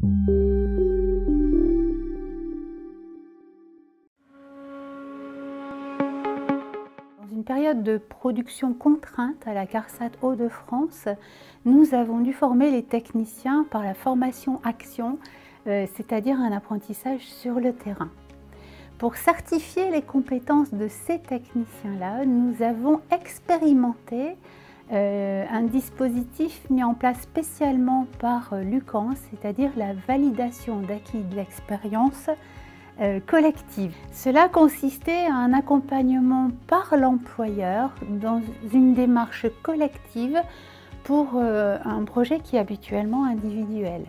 Dans une période de production contrainte à la CARSAT Hauts-de-France, nous avons dû former les techniciens par la formation action, c'est-à-dire un apprentissage sur le terrain. Pour certifier les compétences de ces techniciens-là, nous avons expérimenté un dispositif mis en place spécialement par l'UCAN, c'est-à-dire la validation d'acquis de l'expérience collective. Cela consistait à un accompagnement par l'employeur dans une démarche collective pour un projet qui est habituellement individuel.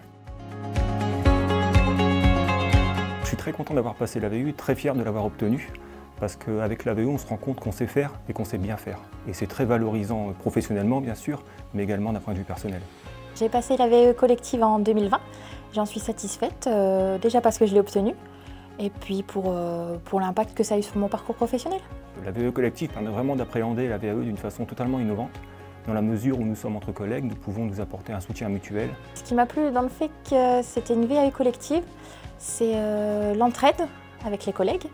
Je suis très content d'avoir passé l'AVU, très fier de l'avoir obtenu, parce qu'avec l'AVU, on se rend compte qu'on sait faire et qu'on sait bien faire. Et c'est très valorisant professionnellement, bien sûr, mais également d'un point de vue personnel. J'ai passé l'AVE collective en 2020. J'en suis satisfaite, déjà parce que je l'ai obtenue, et puis pour l'impact que ça a eu sur mon parcours professionnel. L'AVE collective permet vraiment d'appréhender la VAE d'une façon totalement innovante. Dans la mesure où nous sommes entre collègues, nous pouvons nous apporter un soutien mutuel. Ce qui m'a plu dans le fait que c'était une VAE collective, c'est l'entraide avec les collègues,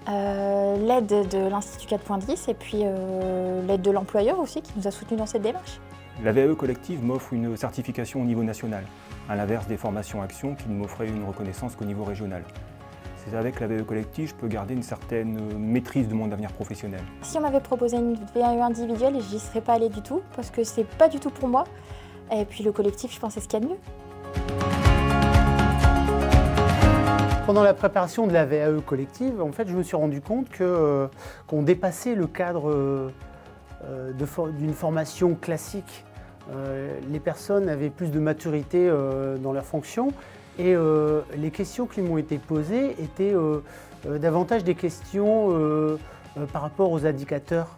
l'aide de l'Institut 4.10 et puis l'aide de l'employeur aussi qui nous a soutenus dans cette démarche. La VAE collective m'offre une certification au niveau national, à l'inverse des formations actions qui ne m'offraient une reconnaissance qu'au niveau régional. C'est avec la VAE collective je peux garder une certaine maîtrise de mon avenir professionnel. Si on m'avait proposé une VAE individuelle, j'y serais pas allée du tout parce que c'est pas du tout pour moi. Et puis le collectif, je pense, c'est ce qu'il y a de mieux. Pendant la préparation de la VAE collective, en fait, je me suis rendu compte qu'on dépassait le cadre d'une formation classique. Les personnes avaient plus de maturité dans leurs fonctions et les questions qui m'ont été posées étaient davantage des questions par rapport aux indicateurs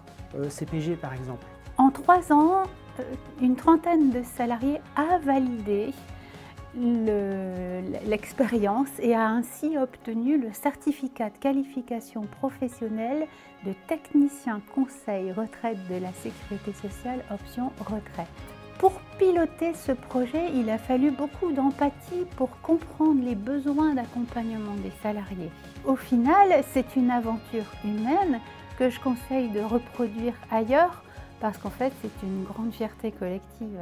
CPG par exemple. En 3 ans, une trentaine de salariés a validé l'expérience et a ainsi obtenu le certificat de qualification professionnelle de technicien conseil retraite de la Sécurité sociale option retraite. Pour piloter ce projet, il a fallu beaucoup d'empathie pour comprendre les besoins d'accompagnement des salariés. Au final, c'est une aventure humaine que je conseille de reproduire ailleurs parce qu'en fait, c'est une grande fierté collective.